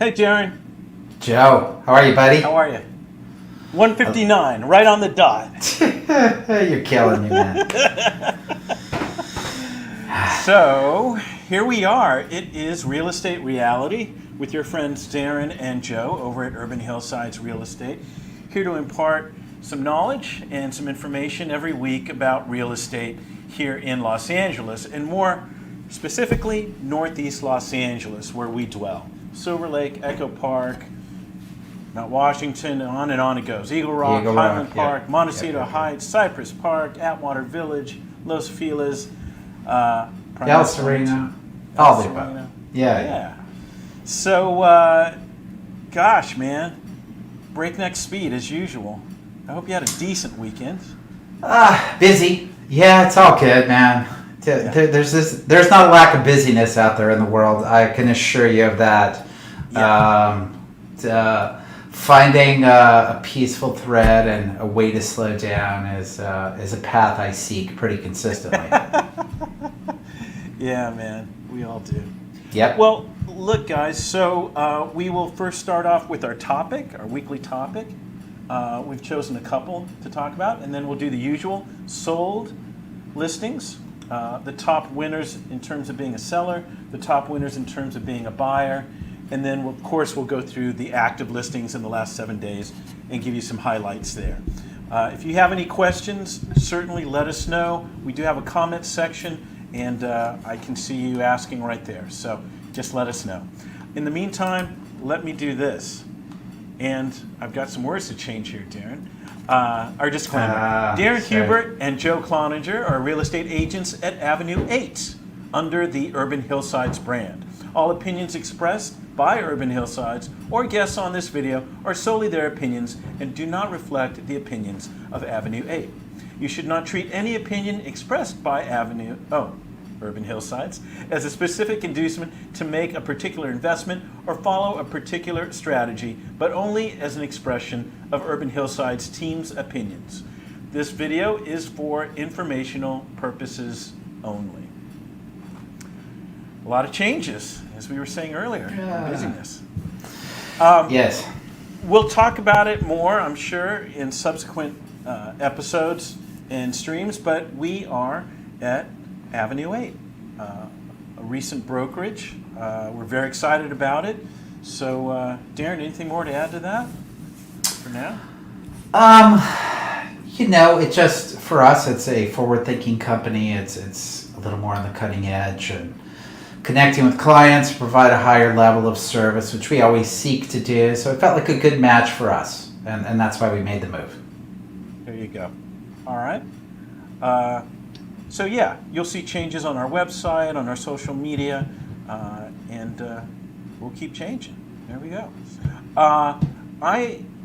Hey, Darren. Joe, how are you, buddy? How are you? 1:59, right on the dot. You're killing me, man. So, here we are. It is Real Estate Reality with your friends Darren and Joe over at Urban Hillsides Real Estate. Here to impart some knowledge and some information every week about real estate here in Los Angeles, and more specifically, Northeast Los Angeles, where we dwell. Silver Lake, Echo Park, Mount Washington, on and on it goes. Eagle Rock, Highland Park, yeah. Montecito Heights, Cypress Park, Atwater Village, Los Feliz, Sereno. All the above. Yeah. So, gosh, man, breakneck speed as usual. I hope you had a decent weekend. Busy. Yeah, it's all good, man. There's not a lack of busyness out there in the world. I can assure you of that. Yeah. Finding a peaceful thread and a way to slow down is a path I seek pretty consistently. Yeah, man, we all do. Yep. Well, look, guys, so we will first start off with our topic, our weekly topic. We've chosen a couple to talk about, and then we'll do the usual sold listings, the top winners in terms of being a seller, the top winners in terms of being a buyer, and then, of course, we'll go through the active listings in the last 7 days and give you some highlights there. If you have any questions, certainly let us know. We do have a comment section, and I can see you asking right there, so just let us know. In the meantime, let me do this. And I've got some words to change here, Darren. Our disclaimer. Darren Hubert and Joe Cloninger are real estate agents at Avenue 8 under the Urban Hillsides brand. All opinions expressed by Urban Hillsides or guests on this video are solely their opinions and do not reflect the opinions of Avenue 8. You should not treat any opinion expressed by Urban Hillsides as a specific inducement to make a particular investment or follow a particular strategy, but only as an expression of Urban Hillsides team's opinions. This video is for informational purposes only. A lot of changes, as we were saying earlier, busyness. Yes. We'll talk about it more, I'm sure, in subsequent episodes and streams, but we are at Avenue 8, a recent brokerage. We're very excited about it. So, Darren, anything more to add to that for now? It just, for us, it's a forward-thinking company. It's a little more on the cutting edge and connecting with clients to provide a higher level of service, which we always seek to do. So it felt like a good match for us, and that's why we made the move. There you go. All right. So yeah, you'll see changes on our website, on our social media, and we'll keep changing. There we go.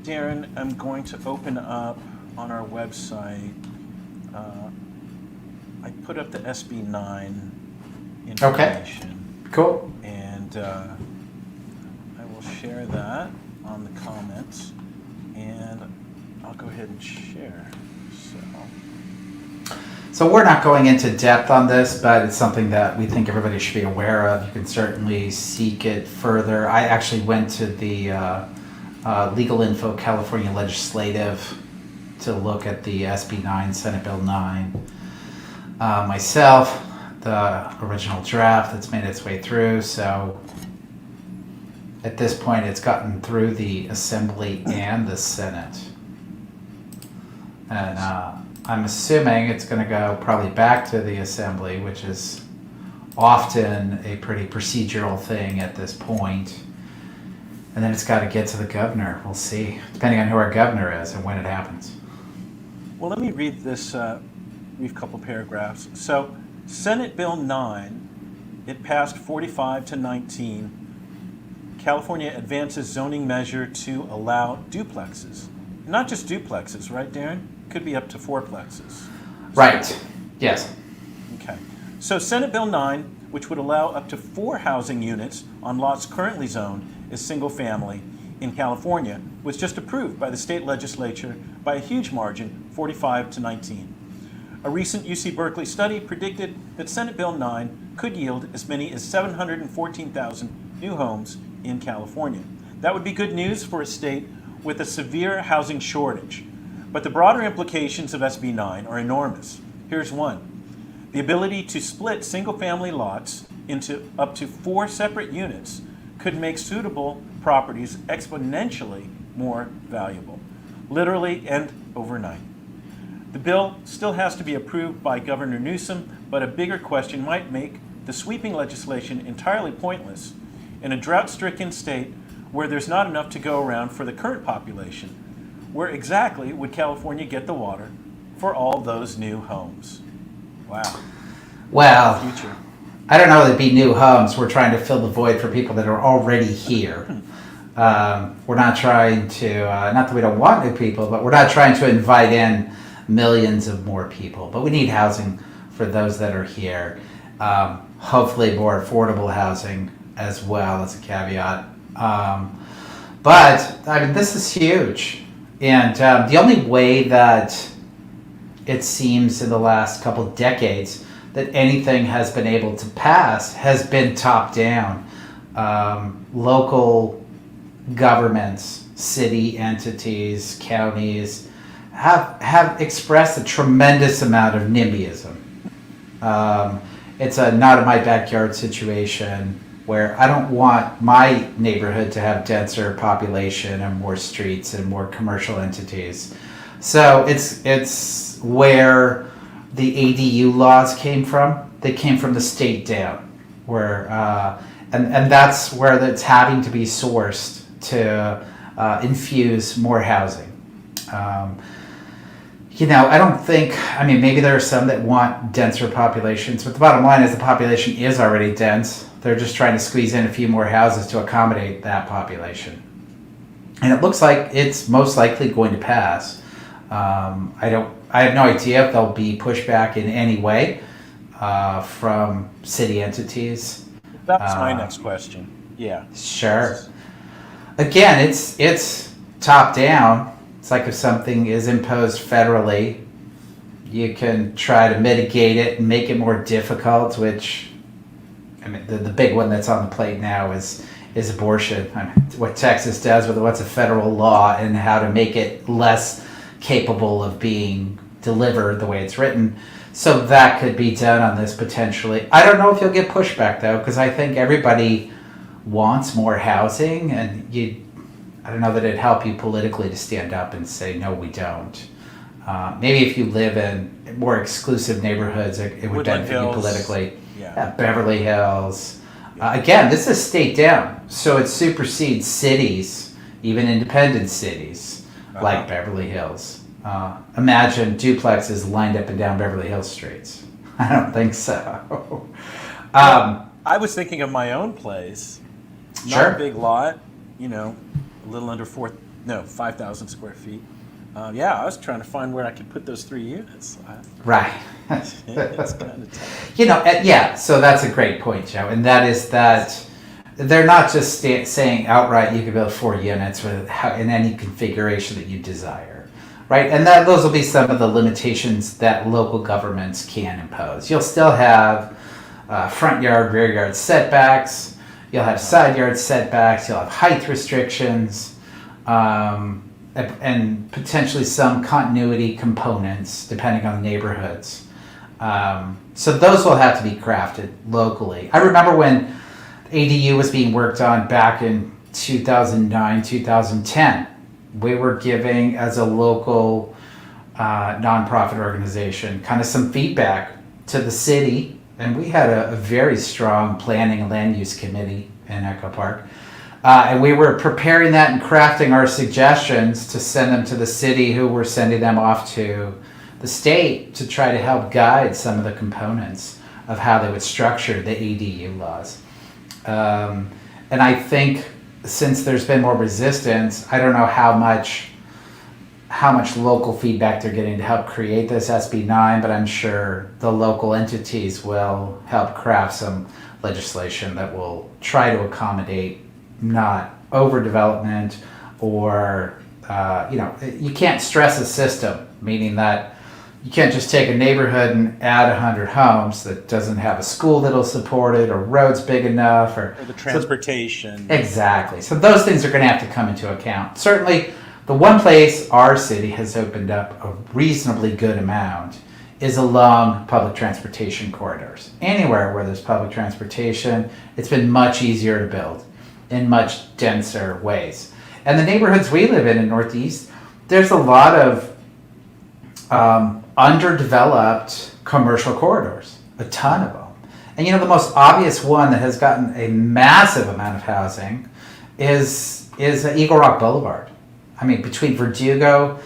Darren, am going to open up on our website. I put up the SB9 information. Okay. Cool. And I will share that on the comments, and I'll go ahead and share. So we're not going into depth on this, but it's something that we think everybody should be aware of. You can certainly seek it further. I actually went to the Legal Info California Legislative to look at the SB 9, Senate Bill 9. Myself, the original draft that's made its way through. So at this point, it's gotten through the Assembly and the Senate. And I'm assuming it's going to go probably back to the Assembly, which is often a pretty procedural thing at this point. And then it's got to get to the governor. We'll see, depending on who our governor is and when it happens. Well, let me read this brief couple paragraphs. So, Senate Bill 9, it passed 45-19. California advances zoning measure to allow duplexes. Not just duplexes, right, Darren? Could be up to fourplexes. Right. Yes. Okay. So Senate Bill 9, which would allow up to 4 housing units on lots currently zoned as single family in California, was just approved by the state legislature by a huge margin, 45-19. A recent UC Berkeley study predicted that Senate Bill 9 could yield as many as 714,000 new homes in California. That would be good news for a state with a severe housing shortage. But the broader implications of SB 9 are enormous. Here's one. The ability to split single-family lots into up to 4 separate units could make suitable properties exponentially more valuable, literally and overnight. The bill still has to be approved by Governor Newsom, but a bigger question might make the sweeping legislation entirely pointless in a drought-stricken state where there's not enough to go around for the current population. Where exactly would California get the water for all those new homes? Wow. Well, Future. I don't know that it'd be new homes. We're trying to fill the void for people that are already here. We're not trying to, not that we don't want new people, but we're not trying to invite in millions of more people. But we need housing for those that are here. Hopefully more affordable housing as well as a caveat. But I mean, this is huge. And the only way that it seems in the last couple of decades that anything has been able to pass has been top down. Local governments, city entities, counties have expressed a tremendous amount of NIMBYism. It's a not in my backyard situation where I don't want my neighborhood to have denser population and more streets and more commercial entities. So it's where the ADU laws came from. They came from the state down, where and that's where it's having to be sourced to infuse more housing. I don't think, maybe there are some that want denser populations, but the bottom line is the population is already dense. They're just trying to squeeze in a few more houses to accommodate that population. And it looks like it's most likely going to pass. I have no idea if there'll be pushback in any way from city entities. That's my next question. Yeah. Sure. Again, it's top down. It's like if something is imposed federally, you can try to mitigate it and make it more difficult, which, the big one that's on the plate now is abortion. What Texas does with what's a federal law and how to make it less capable of being delivered the way it's written. So that could be done on this potentially. I don't know if you'll get pushback though, because I think everybody wants more housing, and I don't know that it'd help you politically to stand up and say, no, we don't. Maybe if you live in more exclusive neighborhoods, it would benefit you politically. Yeah. Beverly Hills. Again, this is state down, so it supersedes cities, even independent cities like Beverly Hills. Imagine duplexes lined up and down Beverly Hills streets. I don't think so. I was thinking of my own place. Not a big lot, a little under 5,000 square feet. I was trying to find where I could put those 3 units. Right. It's kind of tough. So that's a great point, Joe. And that is that they're not just saying outright you can build 4 units in any configuration that you desire, right? And those will be some of the limitations that local governments can impose. You'll still have front yard, rear yard setbacks. You'll have side yard setbacks. You'll have height restrictions. And potentially some continuity components depending on the neighborhoods. So those will have to be crafted locally. I remember when ADU was being worked on back in 2009, 2010. We were giving, as a local nonprofit organization, kind of some feedback to the city, and we had a very strong planning and land use committee in Echo Park. And we were preparing that and crafting our suggestions to send them to the city, who were sending them off to the state to try to help guide some of the components of how they would structure the ADU laws. And I think since there's been more resistance, I don't know how much local feedback they're getting to help create this SB 9, but I'm sure the local entities will help craft some legislation that will try to accommodate not overdevelopment or, you can't stress a system, meaning that you can't just take a neighborhood and add 100 homes that doesn't have a school that'll support it, or roads big enough, Or the transportation. Exactly. So those things are going to have to come into account. Certainly, the one place our city has opened up a reasonably good amount is along public transportation corridors. Anywhere where there's public transportation, it's been much easier to build in much denser ways. And the neighborhoods we live in Northeast, there's a lot of underdeveloped commercial corridors, a ton of them. And the most obvious one that has gotten a massive amount of housing is Eagle Rock Boulevard. I mean, between Verdugo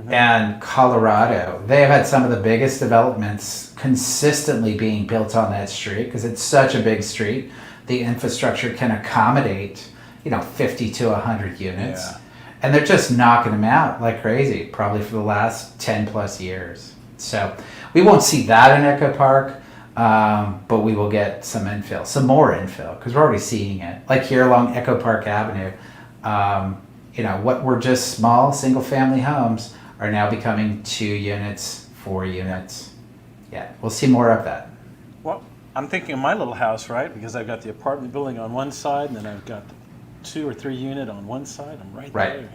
and Colorado, they have had some of the biggest developments consistently being built on that street because it's such a big street. The infrastructure can accommodate, 50 to 100 units. Yeah. And they're just knocking them out like crazy, probably for the last 10 plus years. So we won't see that in Echo Park, but we will get some more infill, because we're already seeing it. Like here along Echo Park Avenue, what were just small single family homes are now becoming 2 units, 4 units. Yeah, we'll see more of that. Well, I'm thinking of my little house, right? Because I've got the apartment building on one side, and then I've got the 2 or 3 unit on one side. I'm right there.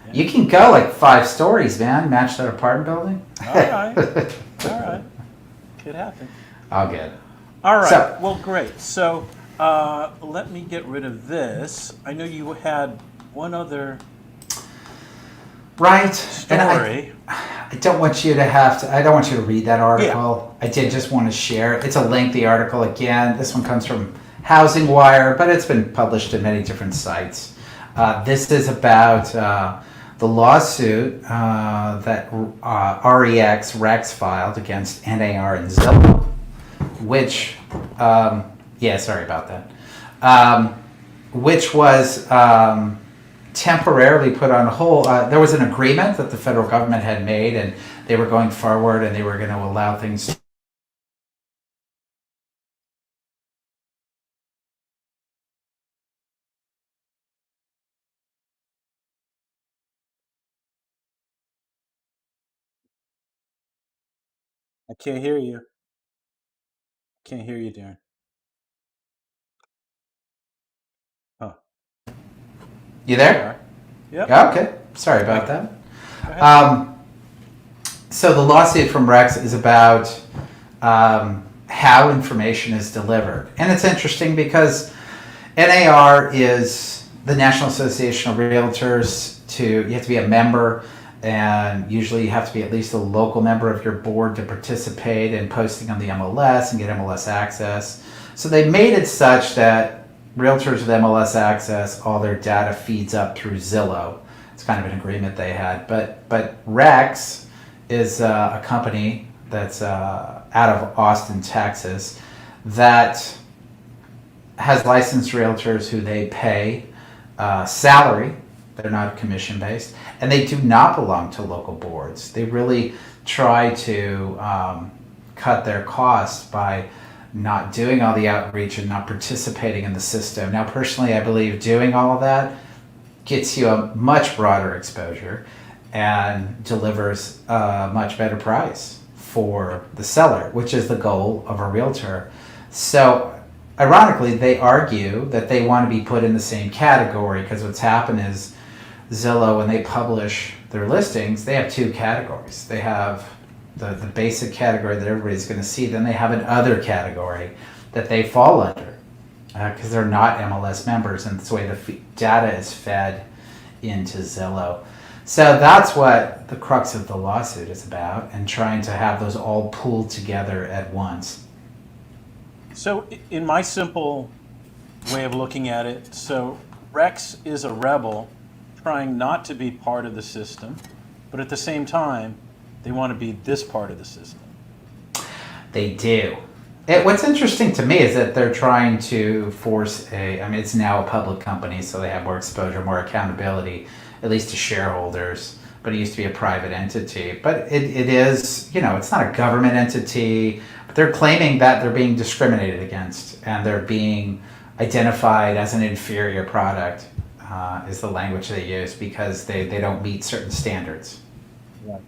Yeah. You can go like 5 stories, man. Match that apartment building. All right. Could happen. All good. All right. So- Well, great. So let me get rid of this. I know you had one other Right. story. And I don't want you to read that article. Yeah. I did just want to share it. It's a lengthy article again. This one comes from Housing Wire, but it's been published in many different sites. This is about the lawsuit that Rex filed against NAR and Zillow, which, sorry about that, which was temporarily put on hold. There was an agreement that the federal government had made, and they were going forward, and they were going to allow things. I can't hear you. Can't hear you, Darren. Huh. You there? Yep. Yeah, okay. Sorry about that. Go ahead. So the lawsuit from Rex is about how information is delivered. And it's interesting because NAR is the National Association of Realtors. You have to be a member, and usually you have to be at least a local member of your board to participate in posting on the MLS and get MLS access. So they made it such that realtors with MLS access, all their data feeds up through Zillow. It's kind of an agreement they had. But Rex is a company that's out of Austin, Texas, that has licensed realtors who they pay salary. They're not commission based, and they do not belong to local boards. They really try to cut their costs by not doing all the outreach and not participating in the system. Now, personally, I believe doing all of that gets you a much broader exposure and delivers a much better price for the seller, which is the goal of a realtor. So ironically, they argue that they want to be put in the same category, because what's happened is Zillow, when they publish their listings, they have 2 categories. They have the basic category that everybody's going to see, then they have an other category that they fall under because they're not MLS members, and that's the way the data is fed into Zillow. So that's what the crux of the lawsuit is about, and trying to have those all pooled together at once. So in my simple way of looking at it, so Rex is a rebel trying not to be part of the system, but at the same time, they want to be this part of the system. They do. What's interesting to me is that they're trying to force it's now a public company, so they have more exposure, more accountability, at least to shareholders, but it used to be a private entity. But it is, it's not a government entity, but they're claiming that they're being discriminated against, and they're being identified as an inferior product, is the language they use, because they don't meet certain standards. Right.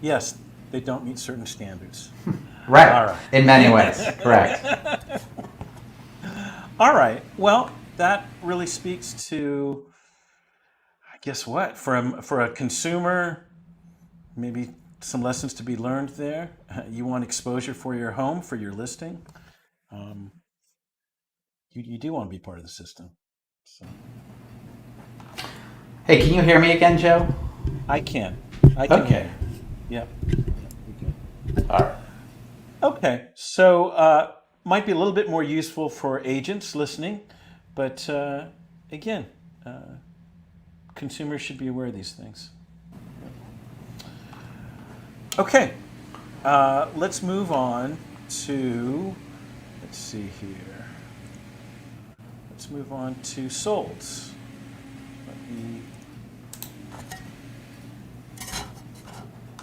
Yes, they don't meet certain standards. Right. All right. In many ways. Correct. All right. Well, that really speaks to, I guess what, for a consumer, maybe some lessons to be learned there. You want exposure for your home, for your listing. You do want to be part of the system. So Hey, can you hear me again, Joe? I can. Okay. Hear you. Yep. All right. Okay. So might be a little bit more useful for agents listening, but again, consumers should be aware of these things. Okay. Let's move on to, let's see here. Let's move on to solds.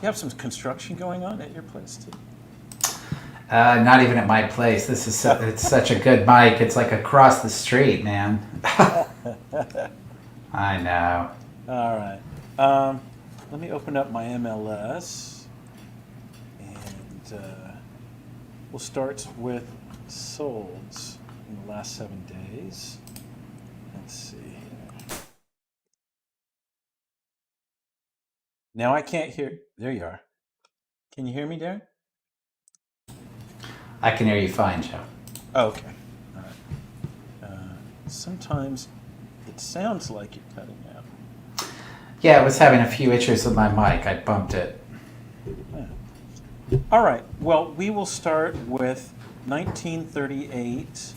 You have some construction going on at your place too? Not even at my place. This is it's such a good mic. It's like across the street, man. I know. All right. Let me open up my MLS, and we'll start with solds in the last 7 days. Let's see here. Now I can't hear. There you are. Can you hear me, Darren? I can hear you fine, Joe. Oh, okay. All right. Sometimes it sounds like you're cutting out. Yeah, I was having a few issues with my mic. I bumped it. All right. Well, we will start with 1938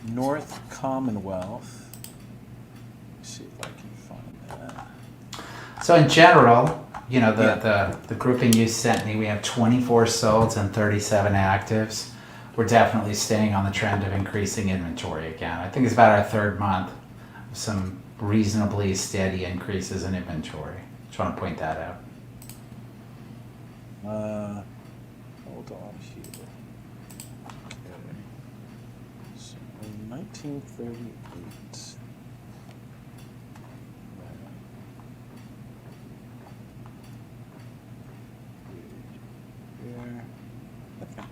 North Commonwealth. Let's see if I can find that. So in general, you know, the grouping you sent me, we have 24 solds and 37 actives. We're definitely staying on the trend of increasing inventory again. I think it's about our third month of some reasonably steady increases in inventory. Just want to point that out. Hold on here. Okay. So 1938. Here. Okay.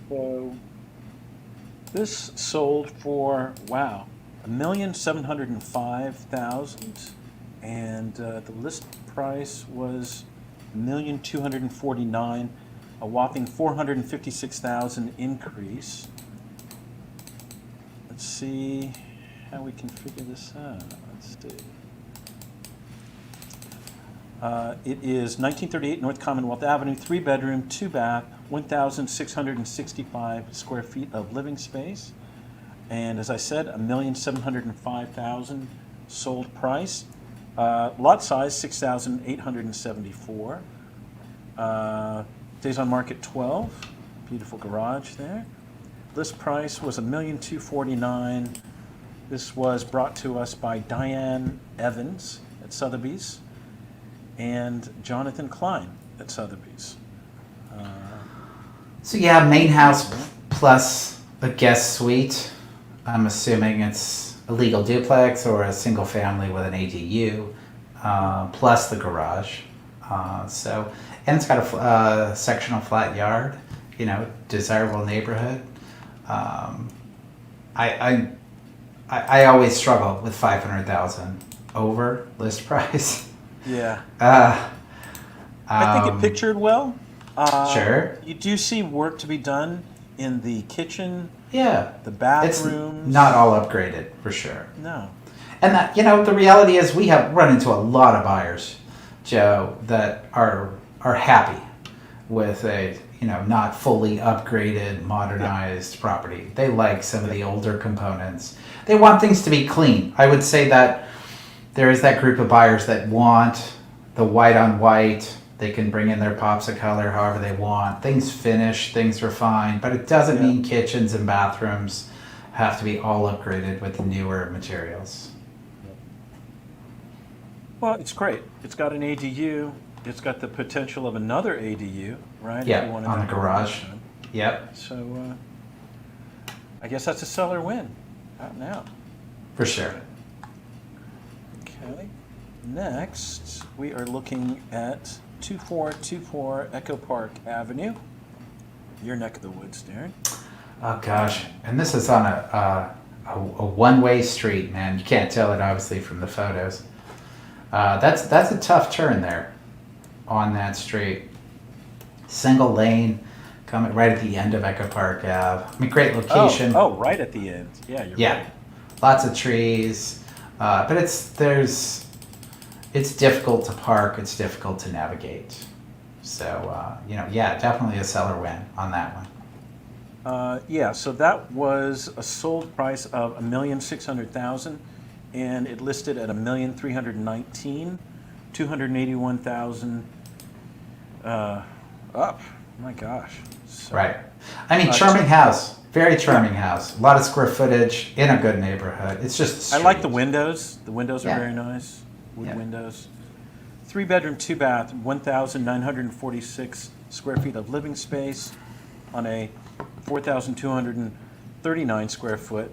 So this sold for, wow, 1,705,000, and the list price was 1,249,000, a whopping 456,000 increase. Let's see how we can figure this out. Let's see. It is 1938 North Commonwealth Avenue, 3-bedroom, 2-bath, 1,665 square feet of living space. And as I said, 1,705,000 sold price. Lot size, 6,874. Days on market, 12. Beautiful garage there. List price was $1,249,000. This was brought to us by Diane Evans at Sotheby's and Jonathan Klein at Sotheby's. So yeah, main house plus a guest suite. I'm assuming it's a legal duplex or a single family with an ADU, plus the garage. And it's got a sectional flat yard. You know, desirable neighborhood. I always struggle with 500,000 over list price. Yeah. I I think it pictured well. Sure. You do see work to be done in the kitchen, Yeah. the bathrooms. It's not all upgraded for sure. No. And that, you know, the reality is we have run into a lot of buyers, Joe, that are happy with a, you know, not fully upgraded, modernized property. They like some of the older components. They want things to be clean. I would say that there is that group of buyers that want the white on white. They can bring in their pops of color however they want. Things finished, things refined, but it doesn't mean kitchens and bathrooms have to be all upgraded with the newer materials. Well, it's great. It's got an ADU. it's got the potential of another ADU, right? If Yeah, you wanted on the that garage. one. Yep, So I guess that's a seller win. Out now. for sure. Okay. Next, we are looking at 2424 Echo Park Avenue. Your neck of the woods, Darren. Oh gosh, and this is on a one-way street, man. You can't tell it obviously from the photos. That's a tough turn there on that street. Single lane, coming right at the end of Echo Park Ave. I mean, great location. Oh, right at the end. Yeah, you're Yeah, right. lots of trees, but it's difficult to park. It's difficult to navigate. So yeah, definitely a seller win on that one. Yeah, so that was a sold price of $1,600,000, and it listed at $1,319,000, $281,000 up. My gosh. So, Right. I mean, charming house, very charming house. A lot of square footage in a good neighborhood. It's just. I like the windows. The windows are Yeah. very nice. Wood Yeah. windows. 3-bedroom, 2-bath, 1,946 square feet of living space on a 4,239 square foot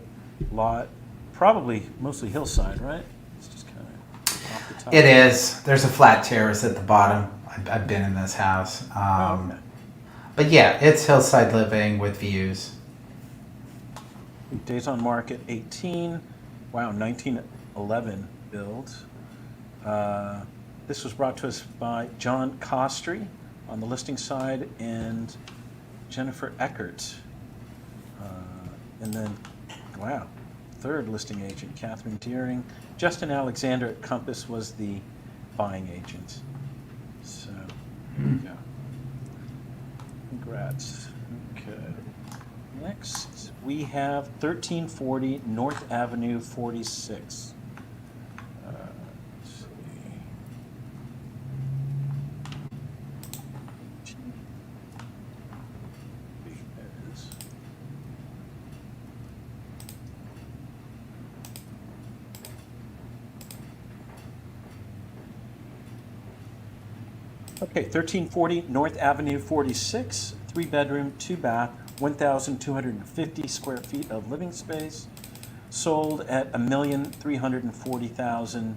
lot. Probably mostly hillside, right? It's just kind of off the top. It is. There's a flat terrace at the bottom. I've been in this house. Okay. But yeah, it's hillside living with views. Days on market 18. Wow, 1911 build. This was brought to us by John Costry on the listing side and Jennifer Eckert. And then, wow, third listing agent, Catherine Deering. Justin Alexander at Compass was the buying agent. So, there you go. Congrats. Okay. Next, we have 1340 North Avenue 46. Let's see. There it is. Okay, 1340 North Avenue 46, 3-bedroom, 2-bath, 1,250 square feet of living space, sold at $1,340,000.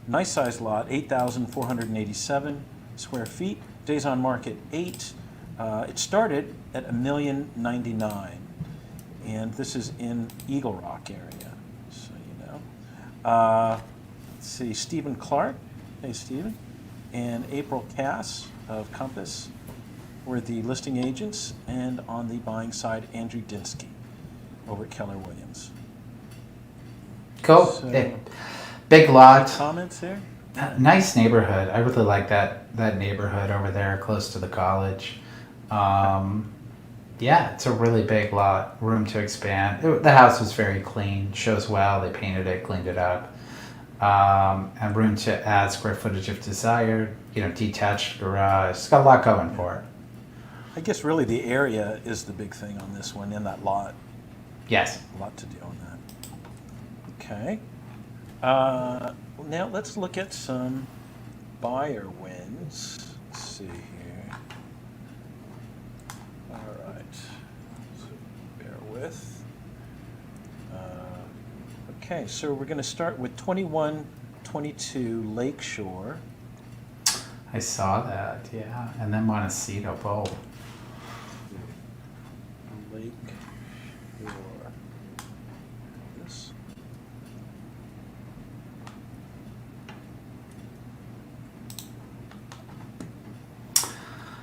Nice size lot, 8,487 square feet. Days on market 8. It started at $1,099,000, and this is in Eagle Rock area, so you know. Let's see, Stephen Clark. Hey, Stephen. And April Cass of Compass were the listing agents, and on the buying side, Andrew Dinsky over at Keller Williams. Cool. So, Big lot. comments here? Nice neighborhood. I really like that neighborhood over there, close to the college. Yeah, it's a really big lot. Room to expand. The house was very clean. Shows well. They painted it, cleaned it up. And room to add square footage if desired. Detached garage. It's got a lot going for it. I guess really the area is the big thing on this one in that lot. Yes. A lot to do on that. Okay. Now let's look at some buyer wins. Let's see here. All right. So bear with. Okay, so we're going to start with 2122 Lakeshore. I saw that, yeah. And then Montecito both. Lakeshore. This.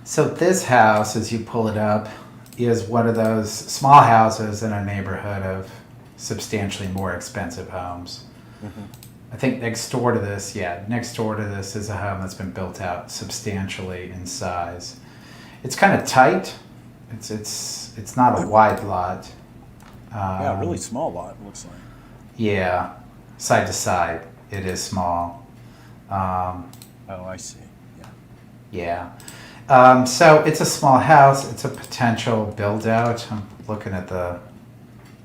So this house, as you pull it up, is one of those small houses in a neighborhood of substantially more expensive homes. Mm-hmm. I think next door to this is a home that's been built out substantially in size. It's kind of tight. It's not a wide lot. Yeah, really small lot, it looks like. Yeah, side to side, it is small. Oh, I see. Yeah. Yeah. So it's a small house. It's a potential build out. I'm looking at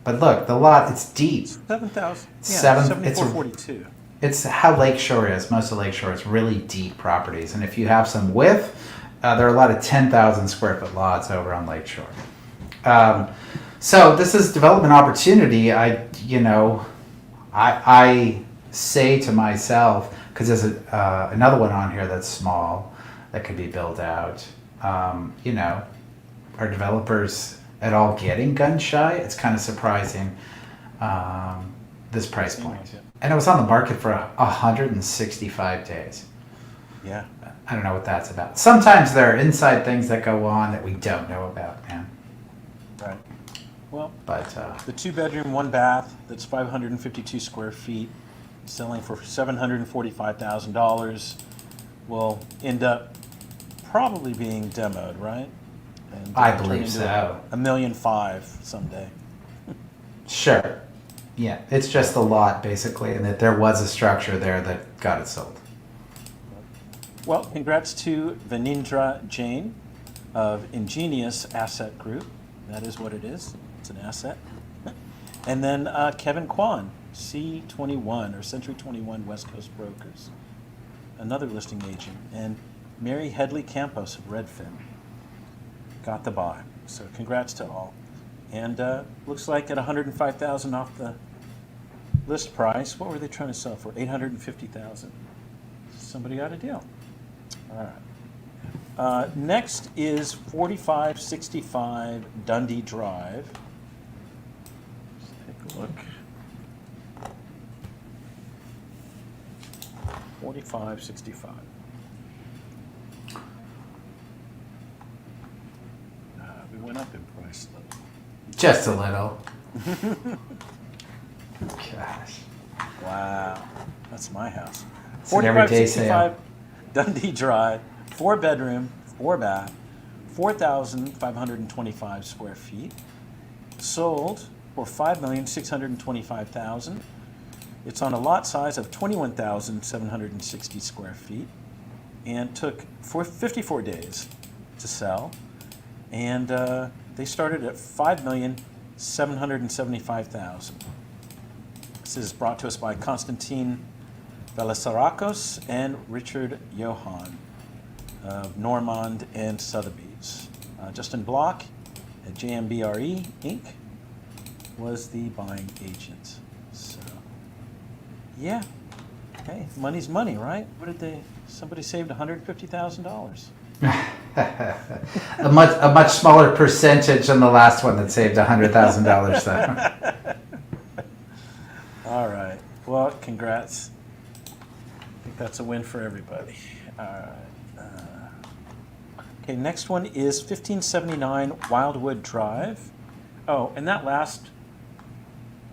but look, the lot, it's deep. 7,000. Yeah, Seven- it's a- 7442. It's how Lakeshore is. Most of Lakeshore is really deep properties. And if you have some width, there are a lot of 10,000 square foot lots over on Lakeshore. So this is development opportunity. I say to myself, because there's another one on here that's small that could be built out. Are developers at all getting gun shy? It's kind of surprising, this price point. And it was on the market for 165 days. Yeah. I don't know what that's about. Sometimes there are inside things that go on that we don't know about, man. Right. Well, But the 2-bedroom, 1-bath, that's 552 square feet, selling for $745,000, will end up probably being demoed, right? And I turn believe into so. $1.5 million someday. Sure. Yeah, it's just a lot, basically, and that there was a structure there that got it sold. Well, congrats to Vanindra Jain of Ingenious Asset Group. That is what it is. It's an asset. And then Kevin Kwan, C21 or Century 21 West Coast Brokers, another listing agent. And Mary Headley Campos of Redfin got the buy. So congrats to all. And looks like at $105,000 off the list price. What were they trying to sell for? $850,000. Somebody got a deal. All right. Next is 4565 Dundee Drive. Let's take a look. 4565. We went up in price though. Just a little. Gosh. Wow, that's my house. It's an everyday sale. 4565 Dundee Drive, 4-bedroom, 4-bath, 4,525 square feet. Sold for $5,625,000. It's on a lot size of 21,760 square feet, and took 54 days to sell. And they started at $5,775,000. This is brought to us by Konstantin Velisarakos and Richard Johan of Normand and Sotheby's. Justin Block at JMBRE Inc. was the buying agent. So, yeah. Hey, money's money, right? What did they? Somebody saved $150,000. a much smaller percentage than the last one that saved $100,000 though. All right. Well, congrats. I think that's a win for everybody. All right. Okay, next one is 1579 Wildwood Drive. Oh, and that last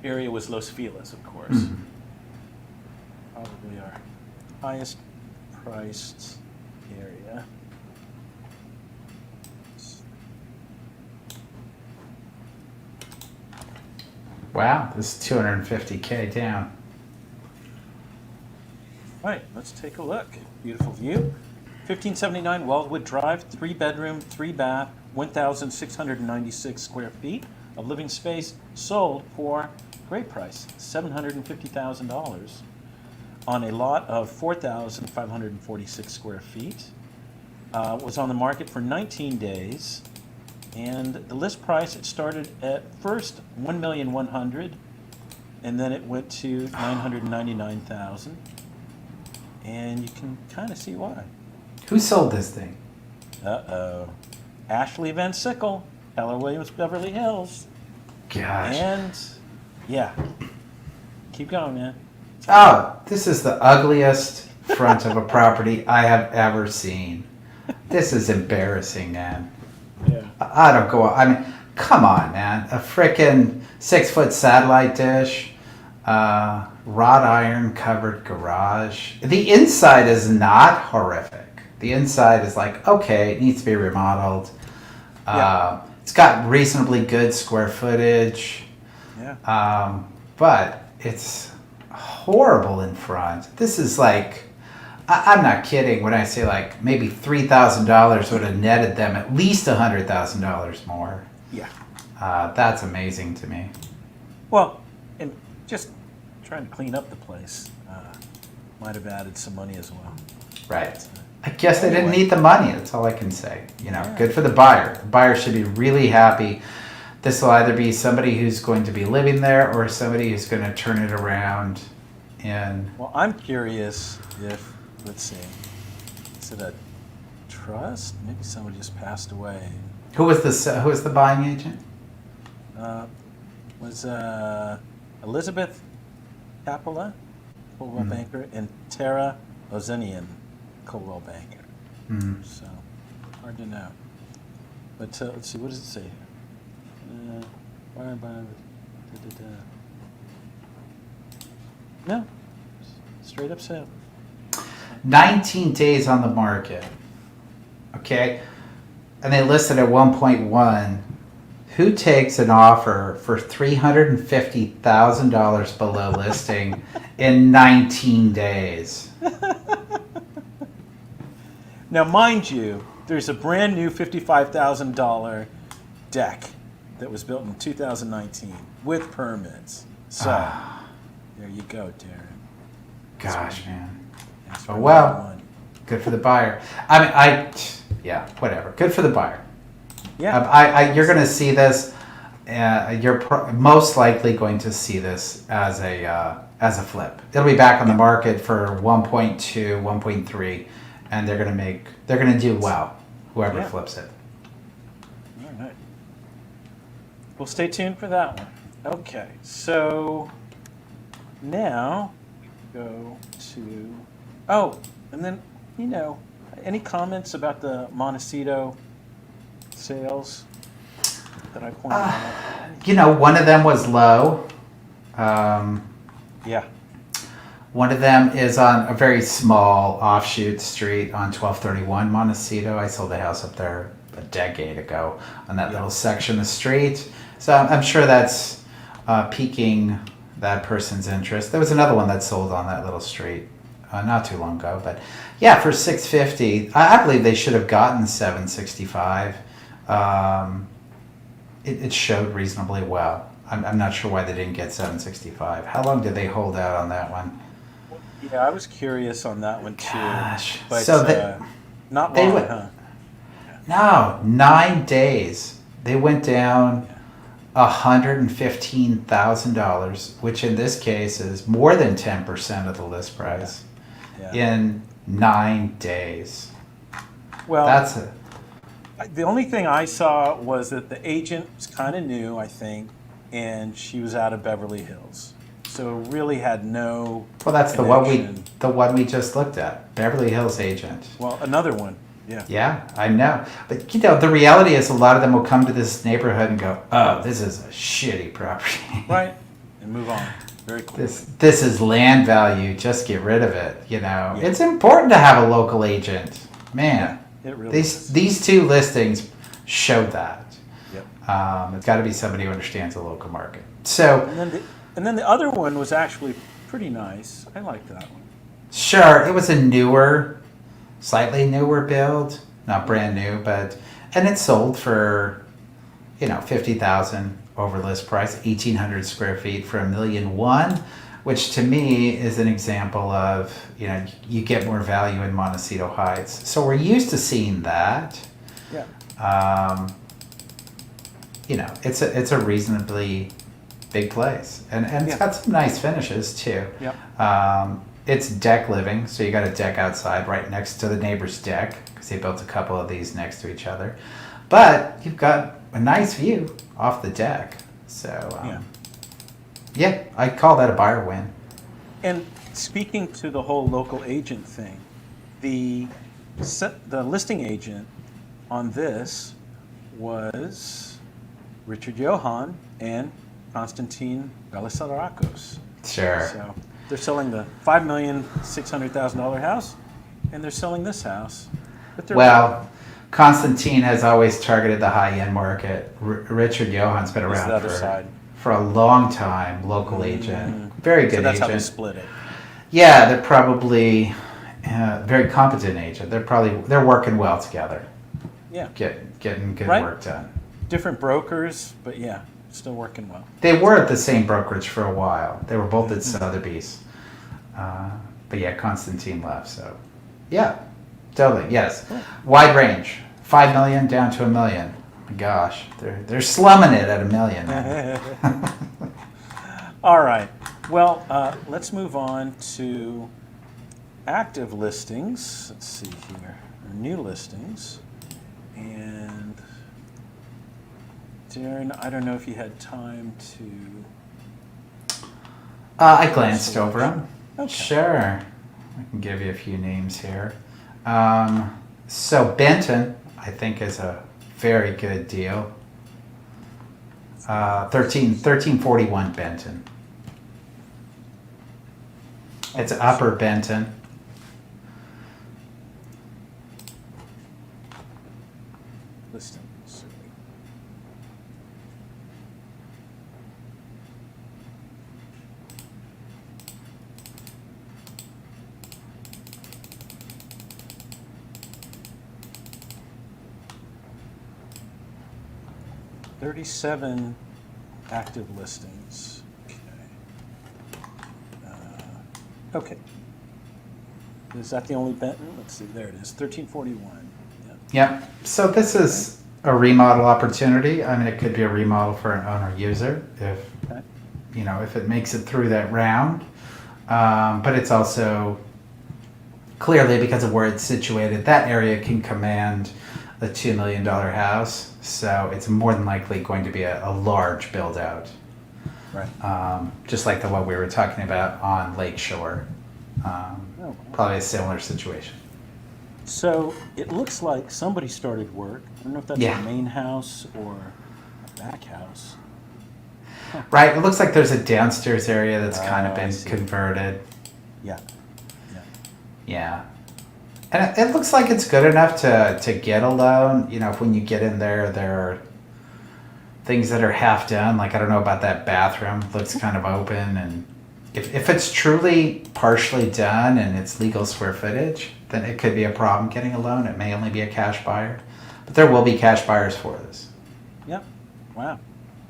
area was Los Feliz, of course. Mm-hmm. Probably our highest priced area. Wow, this is $250K down. All right, let's take a look. Beautiful view. 1579 Wildwood Drive, 3-bedroom, 3-bath, 1,696 square feet of living space, sold for great price, $750,000 on a lot of 4,546 square feet. Was on the market for 19 days, and the list price, it started at first $1,100,000, and then it went to $999,000, and you can kind of see why. Who sold this thing? Ashley Van Sickle, Keller Williams, Beverly Hills. Gosh. And, yeah. Keep going, man. Oh, this is the ugliest front of a property I have ever seen. This is embarrassing, man. Yeah. I don't go. I mean, come on, man. A frickin' 6-foot satellite dish, wrought iron covered garage. The inside is not horrific. The inside is like, okay, it needs to be remodeled. Yeah. It's got reasonably good square footage. Yeah. But it's horrible in front. This is like, I'm not kidding when I say like maybe $3,000 would have netted them at least $100,000 more. Yeah. That's amazing to me. Well, and just trying to clean up the place. might have added some money as well. Right. I guess they didn't Anyway. need the money. That's all I can say. Yeah. Good for the buyer. The buyer should be really happy. This will either be somebody who's going to be living there or somebody who's going to turn it around. And Well, I'm curious if, let's see, is it a trust? Maybe somebody just passed away. who was the buying agent? Was Elizabeth Capella, Coldwell Banker, and Tara Ozenian, Coldwell Banker. So, hard to know. But let's see, what does it say here? No, straight up sale. 19 days on the market. Okay. And they listed at 1.1. Who takes an offer for $350,000 below listing in 19 days? Now, mind you, there's a brand new $55,000 deck that was built in 2019 with permits. So, there you go, Darren. Gosh, man. That's Oh, for well. number one. Good for the buyer. Yeah, whatever. Good for the buyer. Yeah. You're going to see this. You're most likely going to see this as a flip. It'll be back on the market for 1.2, 1.3, and they're going to do well. Whoever Yeah. flips it. All right. Well, stay tuned for that one. Okay, so now go to, and then, any comments about the Montecito sales that I pointed out? One of them was low. Yeah. One of them is on a very small offshoot street on 1231 Montecito. I sold a house up there a decade ago on that little section of street. So I'm sure that's piquing that person's interest. There was another one that sold on that little street not too long ago. But yeah, for $650, I believe they should have gotten $765. It showed reasonably well. I'm not sure why they didn't get $765. How long did they hold out on that one? Yeah, I was curious on that one too. Gosh. But So not they long, went- huh? No, 9 days. They went down $115,000, which in this case is more than 10% of the list price Yeah. in 9 days. Well, That's it. the only thing I saw was that the agent was kind of new, I think, and she was out of Beverly Hills. So really had no Well, that's the connection. one we just looked at. Beverly Hills agent. Well, another one. Yeah. Yeah, I know. But the reality is a lot of them will come to this neighborhood and go, "Oh, this is a shitty property." Right. And move on very quickly. This is land value. Just get rid of it. Yeah. It's important to have a local agent. Man, It really is. these two listings showed that. Yep. It's got to be somebody who understands the local market. So And then the other one was actually pretty nice. I liked that one. sure, it was a slightly newer build, not brand new, and it sold for, $50,000 over list price, 1,800 square feet for $1,100,000, which to me is an example of, you get more value in Montecito Heights. So we're used to seeing that. Yeah. It's a reasonably big place, and it's got some nice finishes too. Yep. It's deck living, so you got a deck outside right next to the neighbor's deck because they built a couple of these next to each other. But you've got a nice view off the deck. So, yeah, I'd call that a buyer win. And speaking to the whole local agent thing, the listing agent on this was Richard Johan and Konstantin Belisarakos. Sure. So they're selling the $5,600,000 house, and they're selling this house. But they're Well, Konstantin has always targeted the high-end market. Richard Johan's been It's the around other side. for a long time, local agent, very good So that's how they agent. split it. Yeah, they're probably very competent agent. They're working well together, Yeah. getting good Right. work done. Different brokers, but yeah, still working well. They were at the same brokerage for a while. They were both at Sotheby's. But yeah, Constantine left, so yeah, totally, yes. Wide range, 5 million down to $1 million. Oh my gosh, they're slumming it at $1 million now. All right. Well, let's move on to active listings. Let's see here, or new listings. And Darren, I don't know if you had time to. I glanced over them. Okay. Sure. I can give you a few names here. So Benton, I think, is a very good deal. 1341 Benton. It's Upper Benton. Listings. $37 active listings. Okay. Is that the only Benton? Let's see. There it is. 1341. Yep. So this is a remodel opportunity. I mean, it could be a remodel for an owner user if Okay. if it makes it through that round. But it's also clearly, because of where it's situated, that area can command a $2 million house. So it's more than likely going to be a large build out. Right. Just like the one we were talking about on Lakeshore. Probably a similar situation. So it looks like somebody started work. I don't know if that's Yeah. a main house or a back house. Right. It looks like there's a downstairs area that's kind of I been see. converted. Yeah. Yeah. Yeah. And it looks like it's good enough to get a loan. If when you get in there, there are things that are half done. Like, I don't know about that bathroom. Looks kind of open. And if it's truly partially done and it's legal square footage, then it could be a problem getting a loan. It may only be a cash buyer. But there will be cash buyers for this. Yep. Wow.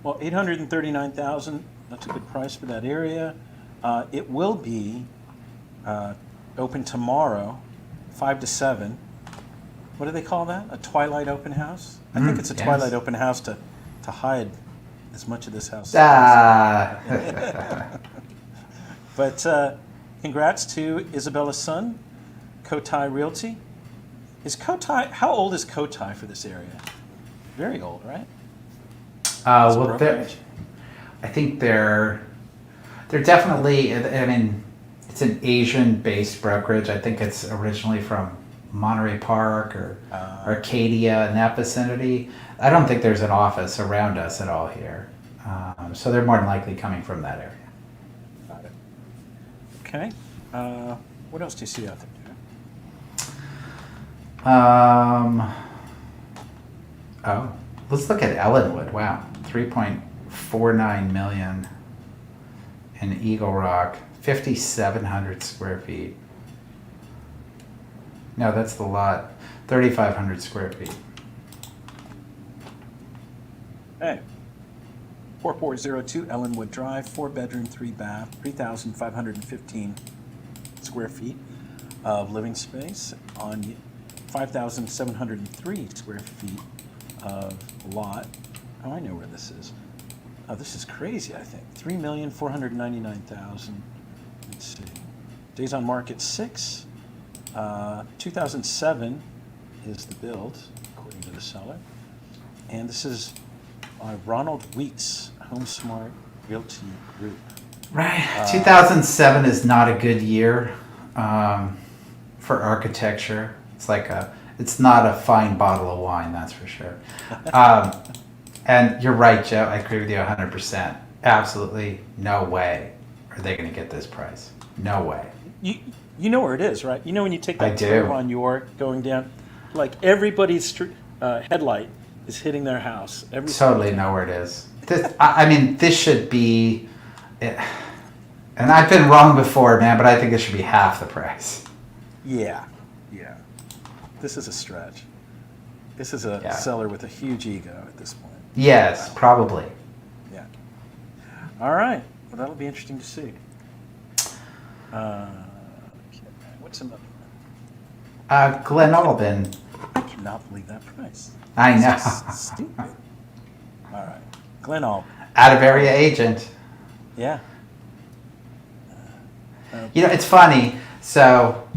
Well, $839,000. That's a good price for that area. It will be open tomorrow, 5 to 7. What do they call that? A twilight open house? I think it's a yes. twilight open house to hide as much of this house as possible. But congrats to Isabella's son, Cotai Realty. How old is Cotai for this area? Very old, right? Well, I think they're definitely. I mean, it's an Asian-based brokerage. I think it's originally from Monterey Park or Arcadia in that vicinity. I don't think there's an office around us at all here, so they're more than likely coming from that area. Got it. Okay. What else do you see out there? Let's look at Ellenwood. Wow, 3.49 million in Eagle Rock, 5,700 square feet. No, that's the lot, 3,500 square feet. Hey. 4402 Ellenwood Drive, 4-bedroom, 3-bath, 3,515 square feet of living space on 5,703 square feet of lot. Oh, I know where this is. Oh, this is crazy, I think. 3,499,000. Let's see. Days on market 6. 2007 is the build, according to the seller. And this is Ronald Weeks, HomeSmart Realty Group. Right. 2007 is not a good year for architecture. It's not a fine bottle of wine, that's for sure. And you're right, Joe. I agree with you 100%. Absolutely no way are they going to get this price. No way. You know where it is, right? You know when you take I that do. curve on York going down, like everybody's headlight is hitting their house. Totally know where it is. I mean, this should be, and I've been wrong before, man, but I think it should be half the price. Yeah. This is a stretch. This is a seller with a huge ego at this point. Yes, probably. Yeah. All right. Well, that'll be interesting to see. Okay. What's another? Glen Albin. I cannot believe that price. I know. This is stupid. All right. Glen Albin. Out of area agent. Yeah. You know, it's funny. So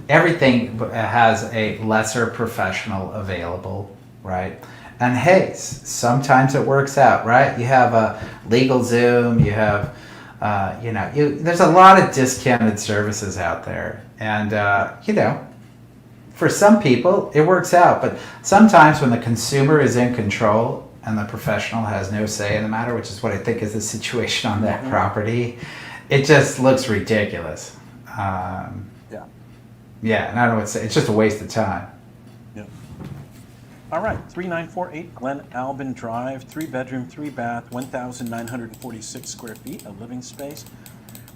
everything has a lesser professional available, right? And hey, sometimes it works out, right? You have a legal Zoom, you have, there's a lot of discounted services out there. And, for some people, it works out. But sometimes when the consumer is in control and the professional has no say in the matter, which is what I think is the situation on that property, it just looks ridiculous. Yeah, and I don't know what to say. It's just a waste of time. Yeah. All right, 3948 Glen Albin Drive, 3-bedroom, 3-bath, 1,946 square feet of living space.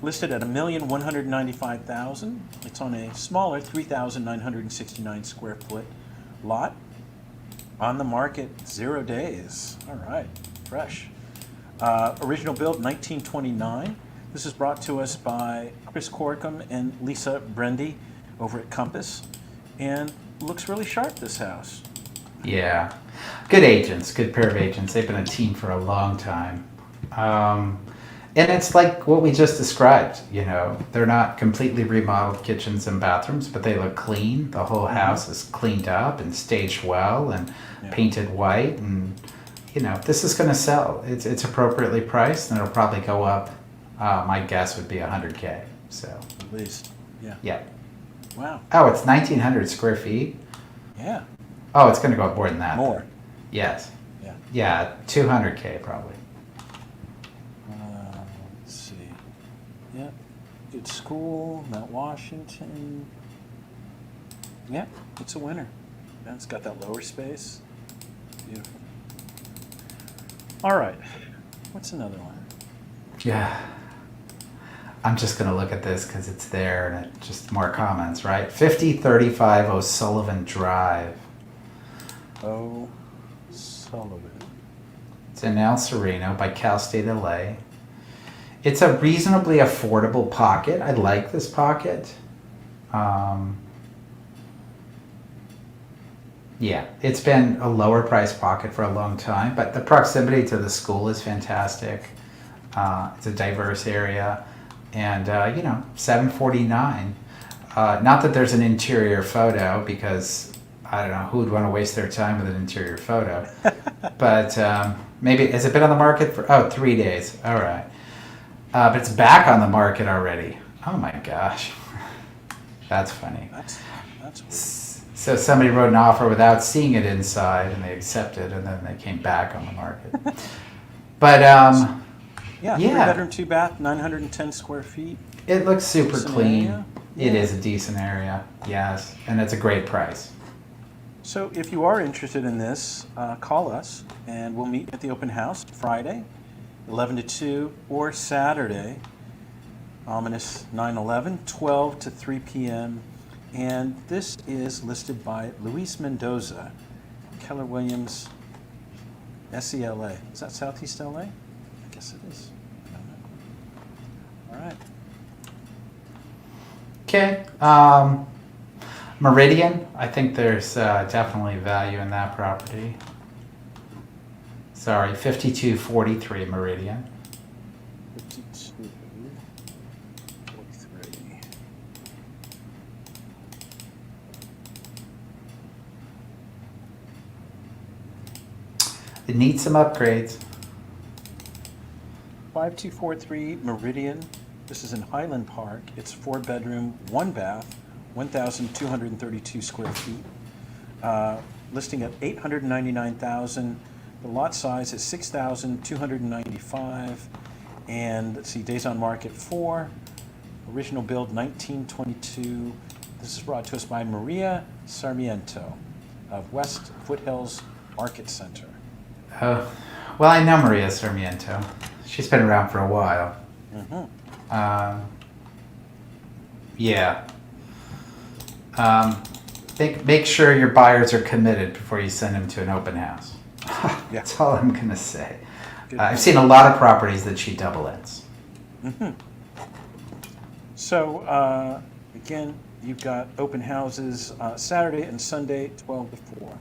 Listed at $1,195,000. It's on a smaller 3,969 square foot lot. On the market, 0 days. All right, fresh. Original build, 1929. This is brought to us by Chris Corkum and Lisa Brendy over at Compass. And looks really sharp, this house. Yeah. Good agents, good pair of agents. They've been a team for a long time. And it's like what we just described, they're not completely remodeled kitchens and bathrooms, but they look clean. The whole house is cleaned up and staged well and painted white. And, this is going to sell. It's appropriately priced, and it'll probably go up. My guess would be $100K. So At least, yeah. Yeah. Wow. Oh, it's 1,900 square feet? Yeah. Oh, it's going to go up more than that. More. Then. Yes. Yeah. Yeah, 200K probably. Let's see. Yeah. Good school, Mount Washington. Yeah, it's a winner. Yeah, it's got that lower space. Beautiful. All right. What's another one? Yeah. I'm just going to look at this because it's there and it just more comments, right? 5035 O'Sullivan Drive. Sullivan. It's in El Sereno by Cal State LA. It's a reasonably affordable pocket. I like this pocket. Yeah, it's been a lower price pocket for a long time, but the proximity to the school is fantastic. It's a diverse area. And, $749. Not that there's an interior photo, because I don't know who would want to waste their time with an interior photo. But maybe, has it been on the market for, 3 days. All right. But it's back on the market already. Oh my gosh. That's funny. That's weird. So somebody wrote an offer without seeing it inside, and they accepted, and then they came back on the market. But, yeah, 3-bedroom, 2-bath, 910 square feet. it looks super Decent clean. area. It Yeah. is a decent area, yes, and it's a great price. So if you are interested in this, call us, and we'll meet at the open house Friday, 11 to 2, or Saturday, ominous 9/11, 12 to 3 p.m. And this is listed by Luis Mendoza, Keller Williams, SELA. Is that Southeast LA? I guess it is. I don't know. All right. Okay, Meridian, I think there's definitely value in that property. Sorry, 5243 Meridian. 5243. It needs some upgrades. 5243 Meridian. This is in Highland Park. It's 4-bedroom, 1-bath, 1,232 square feet. Listing at $899,000. The lot size is 6,295. And let's see, days on market 4. Original build 1922. This is brought to us by Maria Sarmiento of West Foothills Market Center. Oh, well, I know Maria Sarmiento. She's been around for a while. Mm-hmm. Yeah. Make sure your buyers are committed before you send them to an open house. That's all I'm gonna say. I've seen a lot of properties that she double ends. Mm-hmm. So Again, you've got open houses Saturday and Sunday, 12 to 4.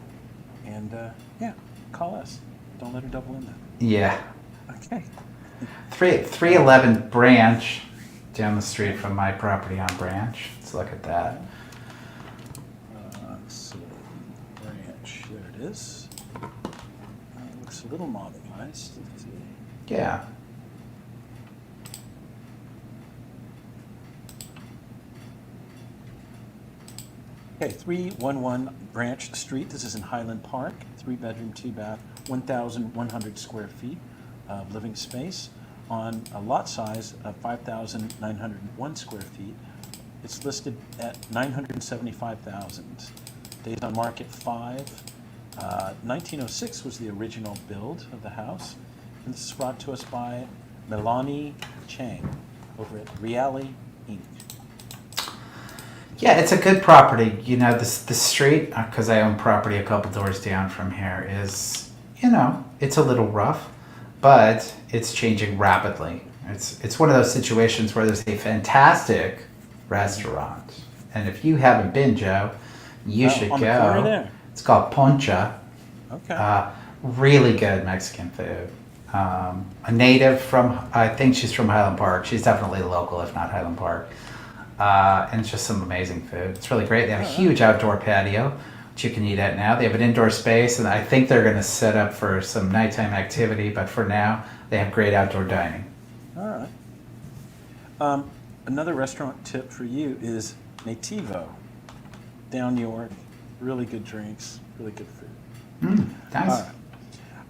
And yeah, call us. Don't let her double in that. Yeah. Okay. 311 Branch, down the street from my property on Branch. Let's look at that. Let's see. Branch. There it is. Looks a little modernized. Yeah. Okay, 311 Branch Street. This is in Highland Park. 3-bedroom, 2-bath, 1,100 square feet of living space on a lot size of 5,901 square feet. It's listed at 975,000. Days on market 5. 1906 was the original build of the house. And this is brought to us by Melanie Chang over at Reale Inc. Yeah, it's a good property. You know, the street, because I own property a couple doors down from here, is, you know, it's a little rough, but it's changing rapidly. It's one of those situations where there's a fantastic restaurant. And if you haven't been, Joe, you should on go. The corner there. It's called Poncha. Okay. Really good Mexican food. A native from, I think she's from Highland Park. She's definitely local, if not Highland Park. And it's just some amazing food. It's really great. They have a huge outdoor patio, which you can eat at now. They have an indoor space, and I think they're going to set up for some nighttime activity. But for now, they have great outdoor dining. All right. Another restaurant tip for you is Nativo, down York. Really good drinks, really good food. Nice.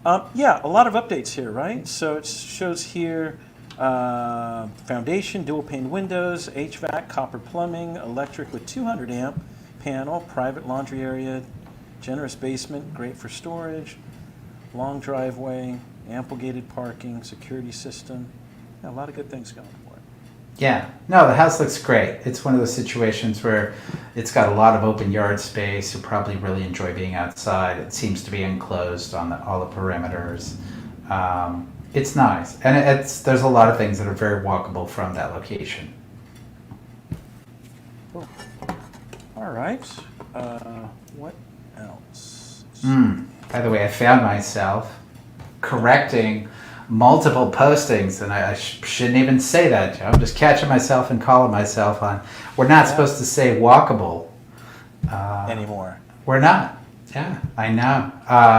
All right. Yeah, a lot of updates here, right? So it shows here foundation, dual pane windows, HVAC, copper plumbing, electric with 200 amp panel, private laundry area, generous basement, great for storage, long driveway, ample gated parking, security system. Yeah, a lot of good things going for it. Yeah. No, the house looks great. It's one of those situations where it's got a lot of open yard space. You probably really enjoy being outside. It seems to be enclosed on all the perimeters. It's nice, and there's a lot of things that are very walkable from that location. Cool. All right. What else? By the way, I found myself correcting multiple postings, and I shouldn't even say that, Joe. I'm just catching myself and calling myself on. We're not supposed to say walkable Anymore. We're not. Yeah, I know.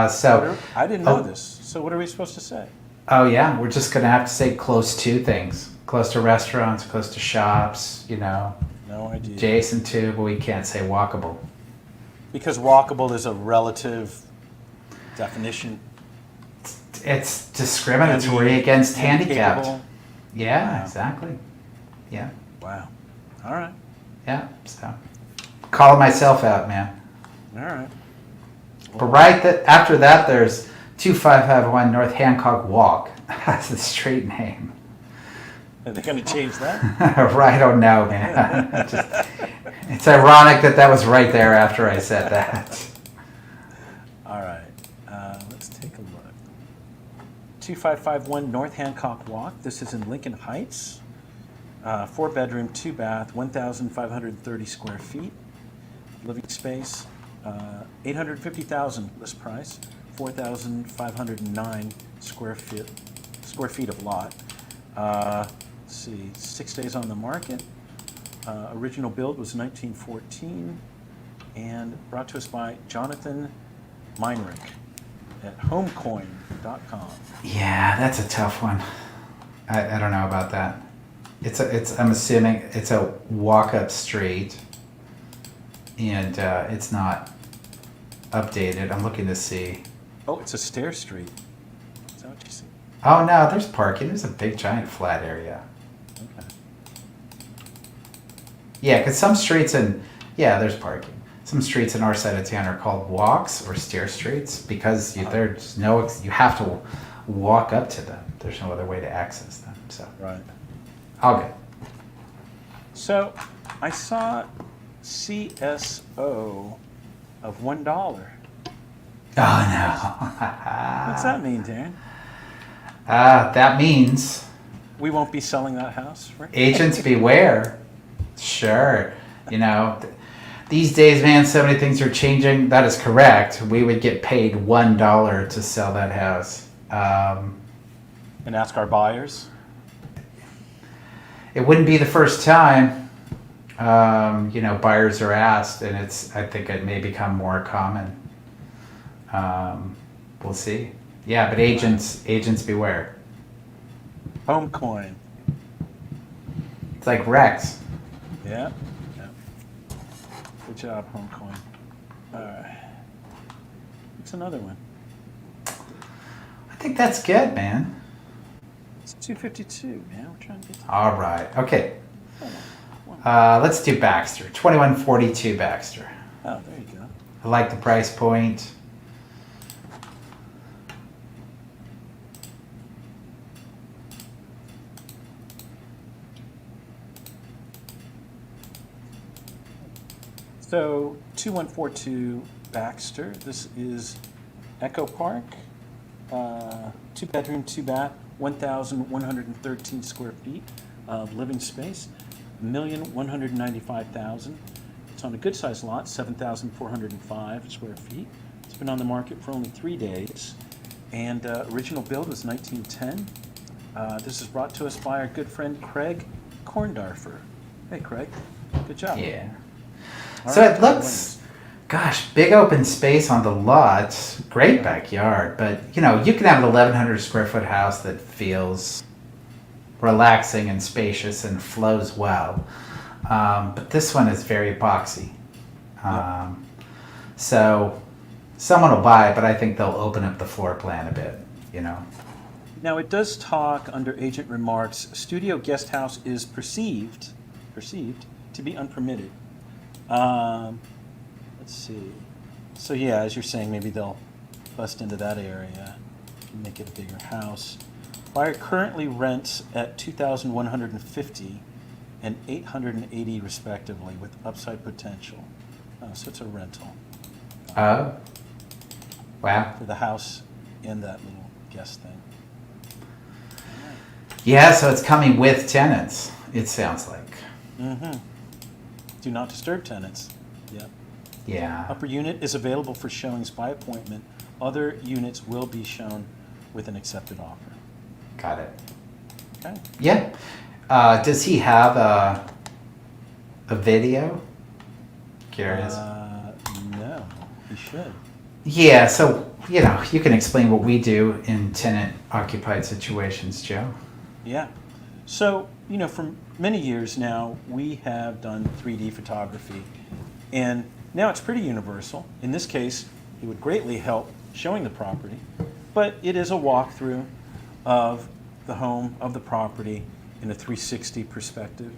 So I didn't know this. So what are we supposed to say? Oh yeah, we're just gonna have to say close to things, close to restaurants, close to shops. You know, No idea. adjacent to, but we can't say walkable. Because walkable is a relative definition. It's discriminatory against handicapped. Capable. Yeah, Wow. exactly. Yeah, Wow. All right. yeah. So, calling myself out, man. All right. But after that, there's 2551 North Hancock Walk. That's the street name. Are they going to change that? I don't know, man. It's ironic that was right there after I said that. All right. Let's take a look. 2551 North Hancock Walk. This is in Lincoln Heights. 4-bedroom, 2-bath, 1,530 square feet. Living space. 850,000 list price. 4,509 square feet of lot. Let's see, 6 days on the market. Original build was 1914, and brought to us by Jonathan Meinrich at homecoin.com. Yeah, that's a tough one. I don't know about that. I'm assuming it's a walk-up street, and it's not updated. I'm looking to see. Oh, it's a stair street. Is that what you see? Oh no, there's parking. There's a big giant flat area. Okay. Yeah, because some streets there's parking. Some streets in our side of town are called walks or stair streets because you have to walk up to them. There's no other way to access them. So Right. all good. So I saw CSO of $1. Oh no. What's that mean, Dan? That means We won't be selling that house, right? agents beware. Sure. You know, these days, man, so many things are changing. That is correct. We would get paid $1 to sell that house. And ask our buyers. It wouldn't be the first time, buyers are asked, and I think it may become more common. We'll see. Yeah, but agents beware. Home coin. It's like Rex. Yeah. Good job, home coin. All right. What's another one? I think that's good, man. It's 252, man. We're trying to get to All right. Okay. Let's do Baxter. 2142 Baxter. Oh, there you go. I like the price point. So 2142 Baxter. This is Echo Park. 2 bedroom, 2 bath, 1,113 square feet of living space. 1,195,000. It's on a good sized lot, 7,405 square feet. It's been on the market for only 3 days. And original build was 1910. This is brought to us by our good friend Craig Korndorfer. Hey Craig, good job. Yeah. All So right, it looks, gosh, big open space on the lot, great backyard, but you can have an 1,100 square foot house that feels relaxing and spacious and flows well. But this one is very boxy. So someone will buy it, but I think they'll open up the floor plan a bit, Now it does talk under agent remarks, studio guest house is perceived to be unpermitted. Let's see. So yeah, as you're saying, maybe they'll bust into that area and make it a bigger house. Buyer currently rents at $2,150 and $880 respectively, with upside potential. So it's a rental Oh, wow. for the house and that little guest thing. Yeah, so it's coming with tenants, it sounds like. Mm-hmm. Do not disturb tenants. Yep. Yeah. Upper unit is available for showings by appointment. Other units will be shown with an accepted offer. Got it. Okay. Yeah. Does he have a video? Curious. No, he should. Yeah, so, you can explain what we do in tenant-occupied situations, Joe. Yeah. So, for many years now, we have done 3D photography, and now it's pretty universal. In this case, it would greatly help showing the property, but it is a walkthrough of the home, of the property, in a 360 perspective,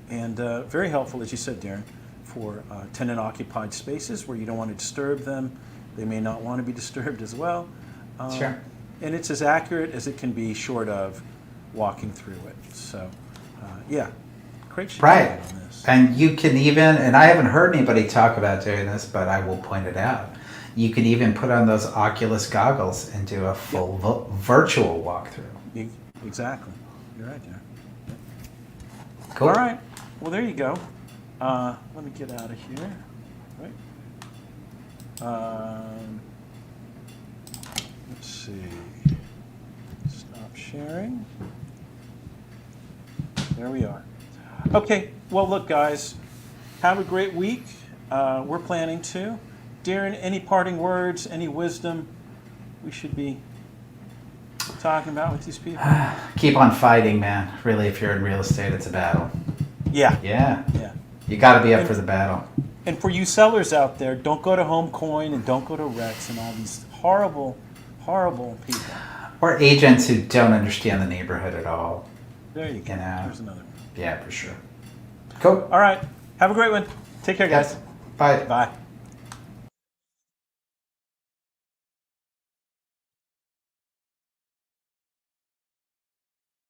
and very helpful, as you said, Darren, for tenant-occupied spaces where you don't want to disturb them. They may not want to be disturbed as well. Sure. And it's as accurate as it can be, short of walking through it. So, yeah, great shit Right. on this. And you can even, and I haven't heard anybody talk about doing this, but I will point it out. You can even put on those Oculus goggles and do a full virtual walkthrough. Exactly. You're right there. Cool. All right. Well, there you go. Let me get out of here. Right. Let's see. Stop sharing. There we are. Okay. Well, look, guys. Have a great week. We're planning to. Darren, any parting words, any wisdom we should be talking about with these people? Keep on fighting, man. Really, if you're in real estate, it's a battle. Yeah. Yeah. Yeah. You got to be up for the battle. And for you sellers out there, don't go to HomeCoin and don't go to Rex and all these horrible, horrible people. Or agents who don't understand the neighborhood at all. There you go. You know. There's another one. Yeah, for sure. Cool. All right. Have a great one. Take care, guys. Bye. Bye.